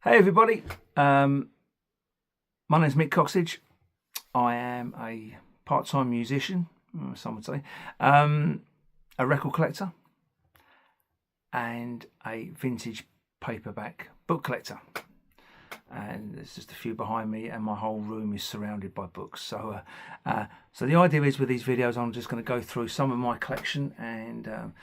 Hey everybody, my name is Mick Coxage. I am a part-time musician, some would say, a record collector and a vintage paperback book collector. And there's just a few behind me, and my whole room is surrounded by books. So the idea is with these videos, I'm just going to go through some of my collection and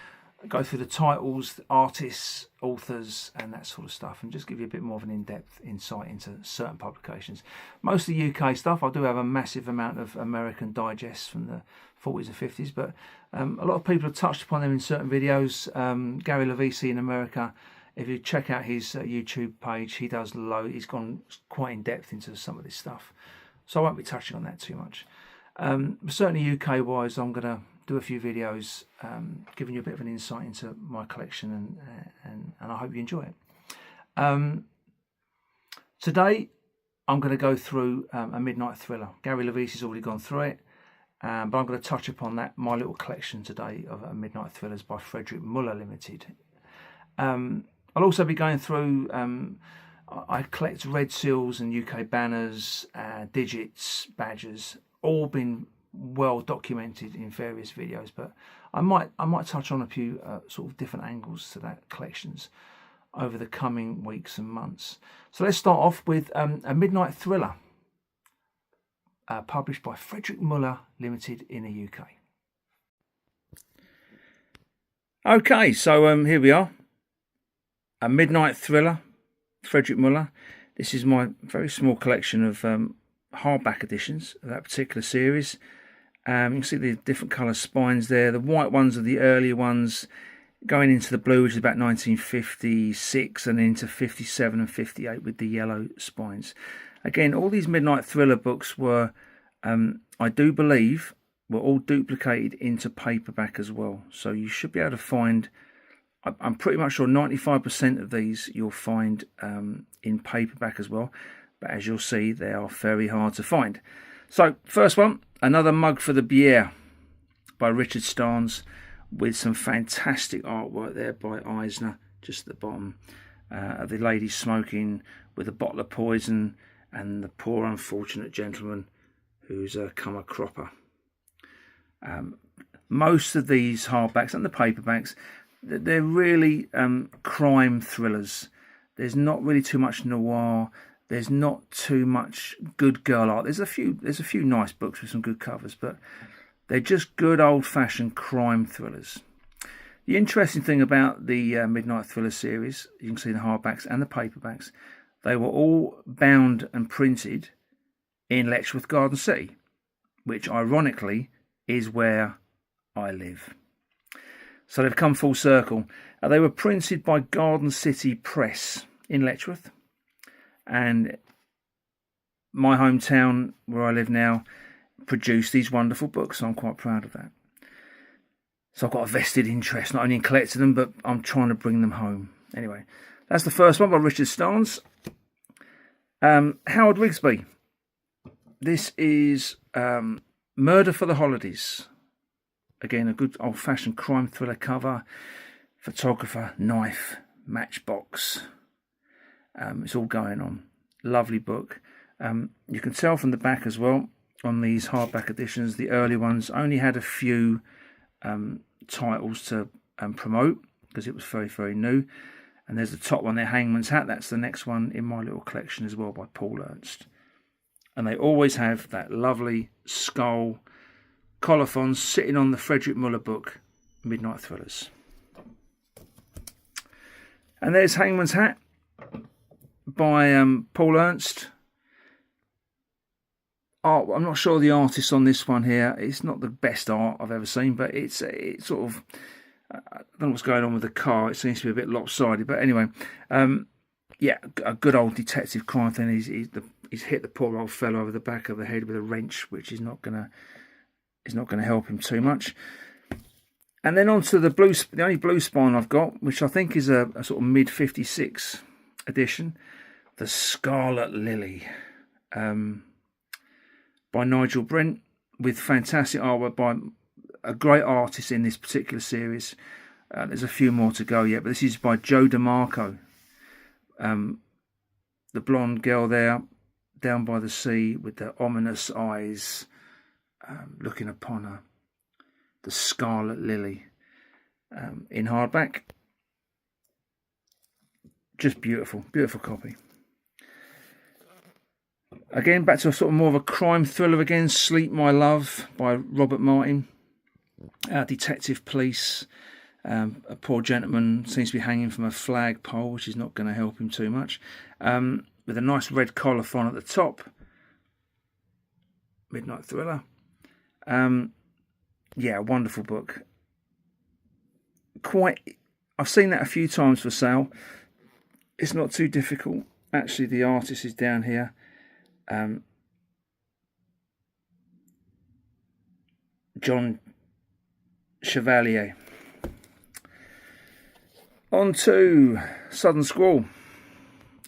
go through the titles, the artists, authors, and that sort of stuff, and just give you a bit more of an in-depth insight into certain publications. Mostly UK stuff. I do have a massive amount of American digests from the 40s and 50s, but a lot of people have touched upon them in certain videos. Gary Ltd in America, if you check out his YouTube page, he's gone quite in depth into some of this stuff, so I won't be touching on that too much. But certainly UK wise, I'm gonna do a few videos giving you a bit of an insight into my collection, and I hope you enjoy it. Today I'm going to go through a midnight thriller. Gary Ltd's already gone through it, but I'm going to touch upon my little collection today of midnight thrillers by Frederick Muller Ltd. I'll also be going through, I collect red seals and UK banners, digits, badges, all been well documented in various videos, but I might touch on a few sort of different angles to that collections over the coming weeks and months. So let's start off with a midnight thriller published by Frederick Muller Ltd in the UK. Okay, so here we are, a midnight thriller, Frederick Muller. This is my very small collection of hardback editions of that particular series. You can see the different colour spines there. The white ones are the earlier ones, going into the blue, which is about 1956, and into 57 and 58 with the yellow spines. Again, all these midnight thriller books were, I do believe, were all duplicated into paperback as well. So you should be able to find, I'm pretty much sure 95% of these you'll find in paperback as well. But as you'll see, they are very hard to find. So, first one, Another Mug for the Bière by Richard Starnes, with some fantastic artwork there by Eisner, just at the bottom. The lady smoking with a bottle of poison, and the poor unfortunate gentleman who's come a cropper. Most of these hardbacks and the paperbacks, they're really crime thrillers. There's not really too much noir. There's not too much good girl art. There's a few nice books with some good covers, but they're just good old-fashioned crime thrillers. The interesting thing about the Midnight Thriller series, you can see the hardbacks and the paperbacks, they were all bound and printed in Letchworth Garden City, which ironically is where I live. So they've come full circle. They were printed by Garden City Press in Letchworth. And my hometown, where I live now, produced these wonderful books, so I'm quite proud of that. So I've got a vested interest, not only in collecting them, but I'm trying to bring them home. Anyway, that's the first one by Richard Starnes. Howard Wigsby. This is Murder for the Holidays. Again, a good old-fashioned crime thriller cover. Photographer, knife, matchbox. It's all going on. Lovely book. You can tell from the back as well, on these hardback editions, the early ones only had a few titles to promote, because it was very, very new. And there's the top one there, Hangman's Hat. That's the next one in my little collection as well, by Paul Ernst. And they always have that lovely skull colophon sitting on the Frederick Muller book, Midnight Thrillers. And there's Hangman's Hat by Paul Ernst. Art, I'm not sure the artist on this one here. It's not the best art I've ever seen, but it's sort of, I don't know what's going on with the car. It seems to be a bit lopsided, but anyway, yeah, a good old detective crime thing. He's hit the poor old fellow over the back of the head with a wrench, which is not gonna help him too much. And then on to the only blue spine I've got, which I think is a sort of mid-56 edition, The Scarlet Lily, by Nigel Brent, with fantastic artwork by a great artist in this particular series. There's a few more to go yet, but this is by Joe DeMarco. the blonde girl there down by the sea with the ominous eyes looking upon her, the Scarlet Lily, in hardback. Just beautiful, beautiful copy. Again, back to a sort of more of a crime thriller again, Sleep My Love by Robert Martin. Detective police. A poor gentleman seems to be hanging from a flagpole, which is not going to help him too much. With a nice red colophon at the top. Midnight Thriller. Yeah, wonderful book. I've seen that a few times for sale. It's not too difficult. Actually, the artist is down here. John Chevalier. On to Southern Squall.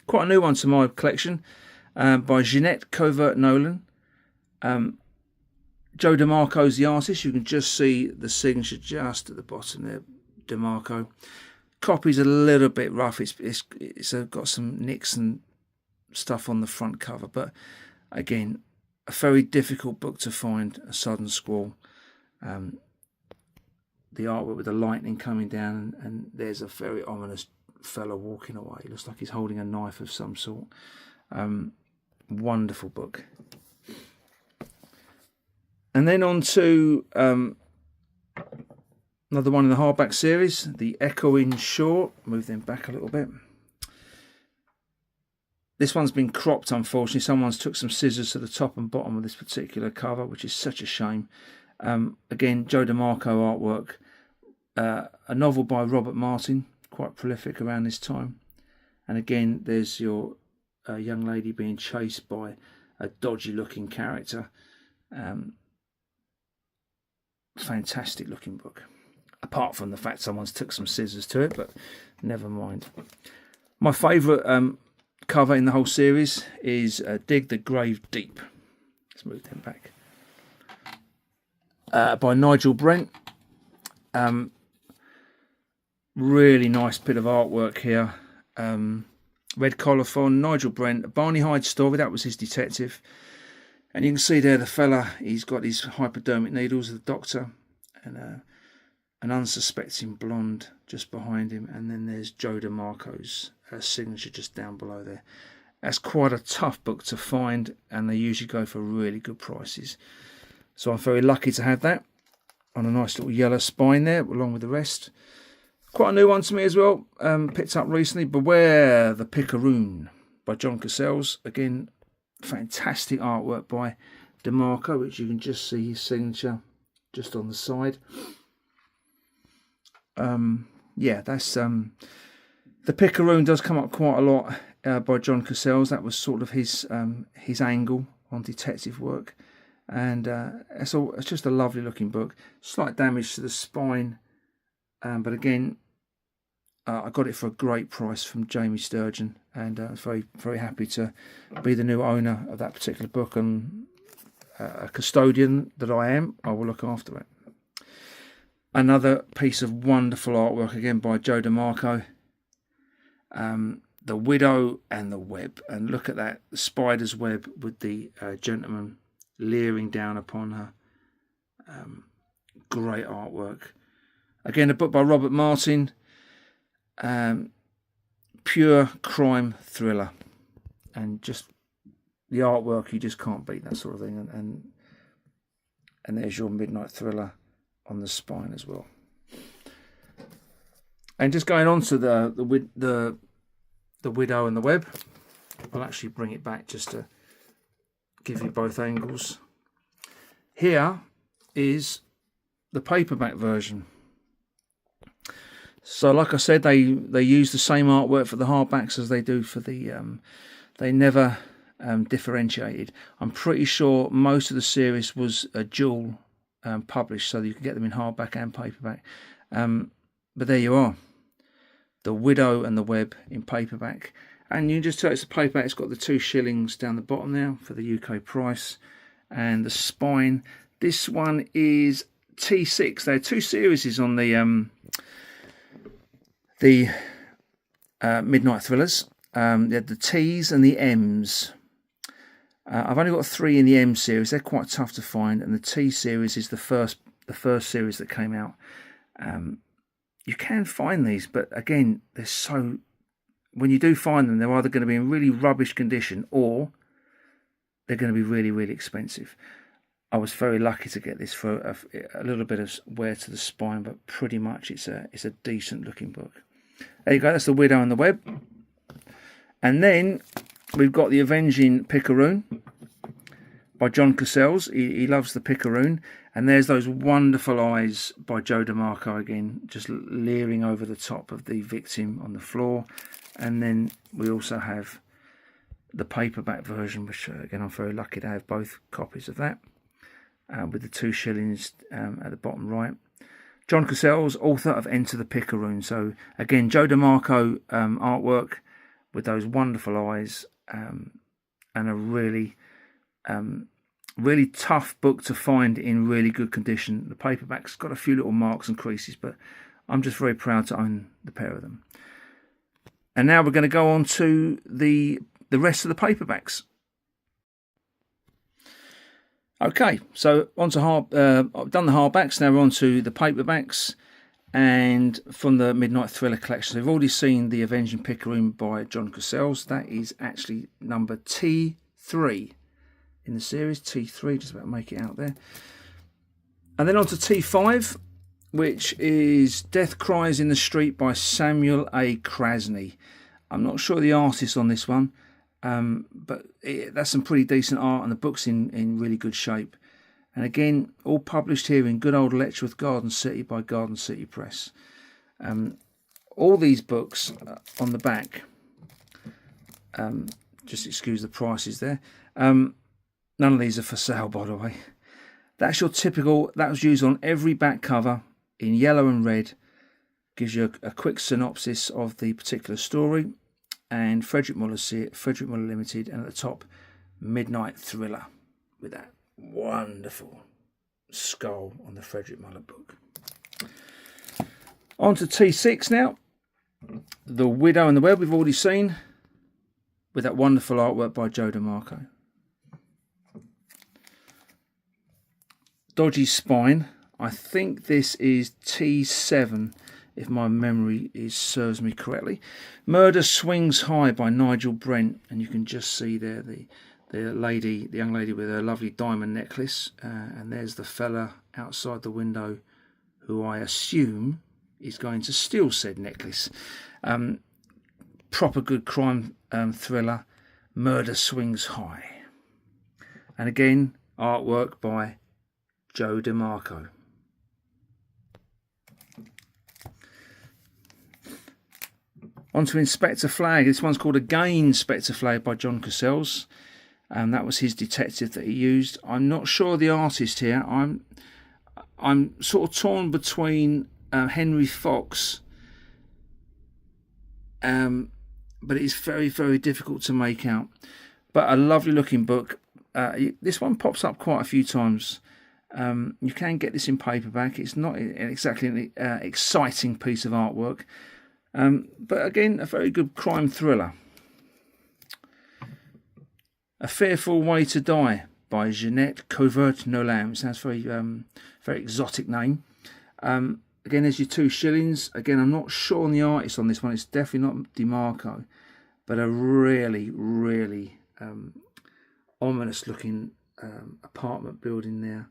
Quite a new one to my collection, by Jeanette Covert-Nolan. Joe DeMarco's the artist. You can just see the signature just at the bottom there, DeMarco. Copy's a little bit rough. It's got some nicks and stuff on the front cover, but again, a very difficult book to find, a Southern Squall. The artwork with the lightning coming down, and there's a very ominous fellow walking away. Looks like he's holding a knife of some sort. Wonderful book. And then on to another one in the hardback series, The Echoing Shore. Move them back a little bit. This one's been cropped, unfortunately. Someone's took some scissors to the top and bottom of this particular cover, which is such a shame. Again, Joe DeMarco artwork. A novel by Robert Martin, quite prolific around this time. And again, there's your young lady being chased by a dodgy looking character. Fantastic looking book. Apart from the fact someone's took some scissors to it, but never mind. My favourite cover in the whole series is Dig the Grave Deep. Let's move them back. By Nigel Brent. Really nice bit of artwork here. Red colophon, Nigel Brent, a Barney Hyde story. That was his detective. And you can see there the fella, he's got his hypodermic needles, the doctor, and an unsuspecting blonde just behind him. And then there's Joe DeMarco's signature just down below there. That's quite a tough book to find, and they usually go for really good prices. So I'm very lucky to have that on a nice little yellow spine there, along with the rest. Quite a new one to me as well, picked up recently. Beware the Picaroon by John Cassell's. Again, fantastic artwork by DeMarco, which you can just see his signature just on the side. Yeah, that's the Picaroon does come up quite a lot by John Cassell's. That was sort of his angle on detective work, and it's just a lovely looking book. Slight damage to the spine, but again, I got it for a great price from Jamie Sturgeon, and I was very, very happy to be the new owner of that particular book, and a custodian that I am, I will look after it. Another piece of wonderful artwork, again by Joe DeMarco. The Widow and the Web, and look at that, the spider's web with the gentleman leering down upon her. Great artwork. Again, a book by Robert Martin. Pure crime thriller, and just the artwork, you just can't beat that sort of thing. And there's your Midnight Thriller on the spine as well. And just going on to the Widow and the Web, I'll actually bring it back just to give you both angles. Here is the paperback version. So like I said, they use the same artwork for the hardbacks as they do for the they never differentiated. I'm pretty sure most of the series was a dual published, so that you can get them in hardback and paperback. But there you are, The Widow and the Web in paperback, and you can just tell it's a paperback. It's got the 2 shillings down the bottom there for the UK price, and the spine. This one is T6. There are 2 series on the Midnight Thrillers, they had the T's and the M's. I've only got 3 in the M series. They're quite tough to find, and the T series is the first series that came out. You can find these, but again, they're so. When you do find them, they're either going to be in really rubbish condition or they're going to be really, really expensive. I was very lucky to get this for a little bit of wear to the spine, but pretty much it's a decent looking book. There you go. That's The Widow and the Web, and then we've got The Avenging Picaroon by John Cassels. He loves the Picaroon. And there's those wonderful eyes by Joe DeMarco again, just leering over the top of the victim on the floor. And then we also have the paperback version, which again I'm very lucky to have both copies of that, with the 2 shillings at the bottom right. John Cassels, author of Enter the Picaroon. So again, Joe DeMarco artwork with those wonderful eyes, and a really really tough book to find in really good condition. The paperback's got a few little marks and creases, but I'm just very proud to own the pair of them. And now we're going to go on to the rest of the paperbacks. Okay, so on to I've done the hardbacks, now we're on to the paperbacks. And from the Midnight Thriller collection, we've already seen The Avenging Picaroon by John Cassels. That is actually number T3 in the series, T3, just about to make it out there. And then on to T5, which is Death Cries in the Street by Samuel A. Krasny. I'm not sure the artist on this one, but that's some pretty decent art, and the book's in really good shape. And again, all published here in good old Letchworth Garden City by Garden City Press. All these books on the back, just excuse the prices there. None of these are for sale, by the way. That's your typical, that was used on every back cover in yellow and red. Gives you a quick synopsis of the particular story. And Frederick Muller Ltd. And at the top, Midnight Thriller, with that wonderful skull on the Frederick Muller book. On to T6 now. The Widow and the Web we've already seen, with that wonderful artwork by Joe DeMarco. Dodgy Spine. I think this is T7, if my memory serves me correctly. Murder Swings High by Nigel Brent, and you can just see there the young lady with her lovely diamond necklace, and there's the fella outside the window who I assume is going to steal said necklace. Proper good crime thriller, Murder Swings High. And again, artwork by Joe DeMarco. On to Inspector Flag. This one's called Again Inspector Flag by John Cassels. And that was his detective that he used. I'm not sure the artist here. I'm sort of torn between Henry Fox, but it's very, very difficult to make out. But a lovely looking book. This one pops up quite a few times. You can get this in paperback. It's not exactly an exciting piece of artwork, but again, a very good crime thriller. A Fearful Way to Die by Jeanette Covert-Nolan. Sounds very exotic name. Again, there's your 2 shillings. Again, I'm not sure on the artist on this one. It's definitely not DeMarco, but a really, really ominous looking apartment building there,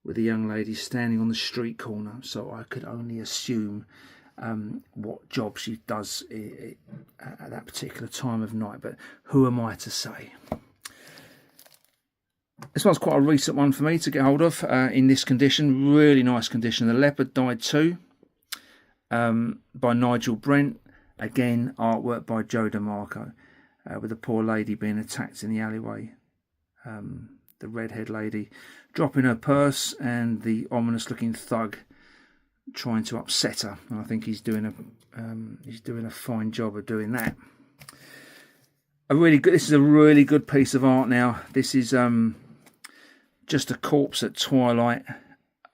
with a young lady standing on the street corner. So I could only assume what job she does at that particular time of night. But who am I to say? This one's quite a recent one for me to get hold of in this condition. Really nice condition. The Leopard Died Too by Nigel Brent. Again, artwork by Joe DeMarco, with a poor lady being attacked in the alleyway. The redhead lady dropping her purse, and the ominous looking thug trying to upset her. And I think he's doing a fine job of doing that. This is a really good piece of art. Now this is just a corpse at twilight.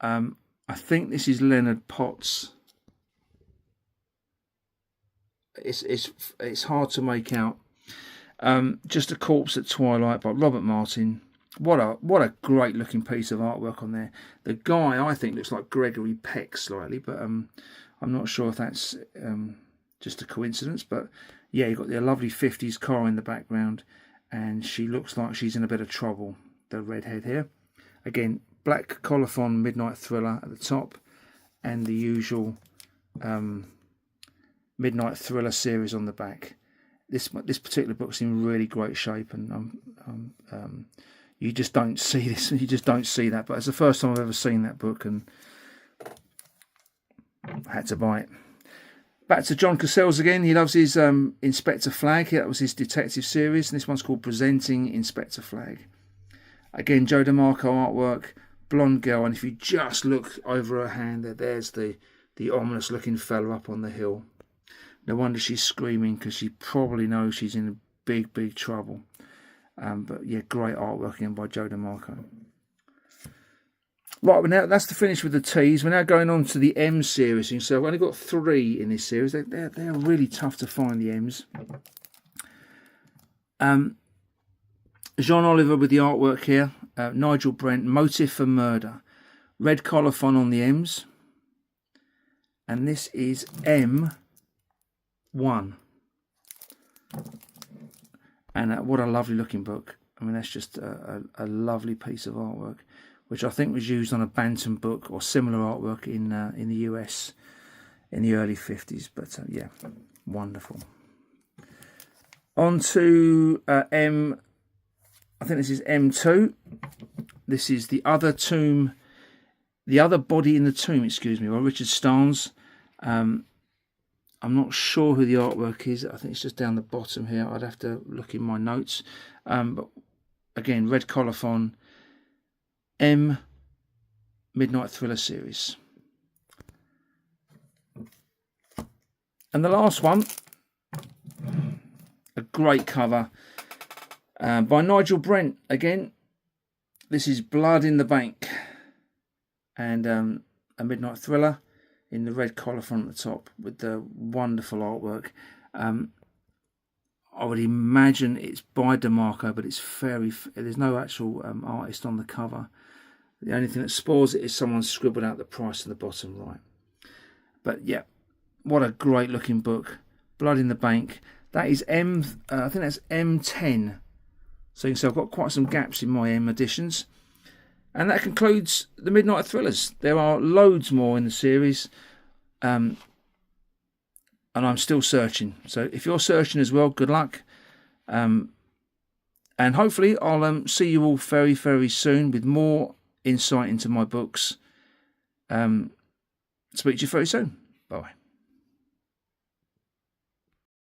I think this is Leonard Potts. it's hard to make out. Just a Corpse at Twilight by Robert Martin. What a great looking piece of artwork on there. The guy, I think, looks like Gregory Peck slightly, but I'm not sure if that's just a coincidence. But yeah, you've got the lovely 50s car in the background, and she looks like she's in a bit of trouble, the redhead here. Again, black colophon Midnight Thriller at the top, and the usual Midnight Thriller series on the back. This particular book's in really great shape, and you just don't see this. You just don't see that. But it's the first time I've ever seen that book, and I had to buy it. Back to John Cassell's again. He loves his Inspector Flag. That was his detective series, and this one's called Presenting Inspector Flag. Again, Joe DeMarco artwork, blonde girl, and if you just look over her hand, there's the ominous looking fella up on the hill. No wonder she's screaming, because she probably knows she's in big trouble. But yeah, great artwork again by Joe DeMarco. Right, well, now that's the finish with the T's. We're now going on to the M series. So I've only got 3 in this series. They're really tough to find, the M's. Jean Oliver with the artwork here. Nigel Brent, Motive for Murder. Red colophon on the M's. And this is M1. And what a lovely looking book. I mean, that's just a lovely piece of artwork, which I think was used on a Bantam book or similar artwork in the US in the early 50s. But yeah, wonderful. On to M. I think this is M2. This is the other tomb, the other body in the tomb. Excuse me, by Richard Starnes. I'm not sure who the artwork is. I think it's just down the bottom here. I'd have to look in my notes. But again, red colophon, M Midnight Thriller series. And the last one, a great cover by Nigel Brent. Again, this is Blood in the Bank, and a Midnight Thriller in the red colophon at the top with the wonderful artwork. I would imagine it's by DeMarco, but it's there's no actual artist on the cover. The only thing that spoils it is someone scribbled out the price in the bottom right. But yeah, what a great looking book. Blood in the Bank. That is I think that's M10. So you can see I've got quite some gaps in my M editions. And that concludes the Midnight Thrillers. There are loads more in the series. And I'm still searching. So if you're searching as well, good luck. And hopefully I'll see you all very, very soon with more insight into my books. Speak to you very soon. Bye.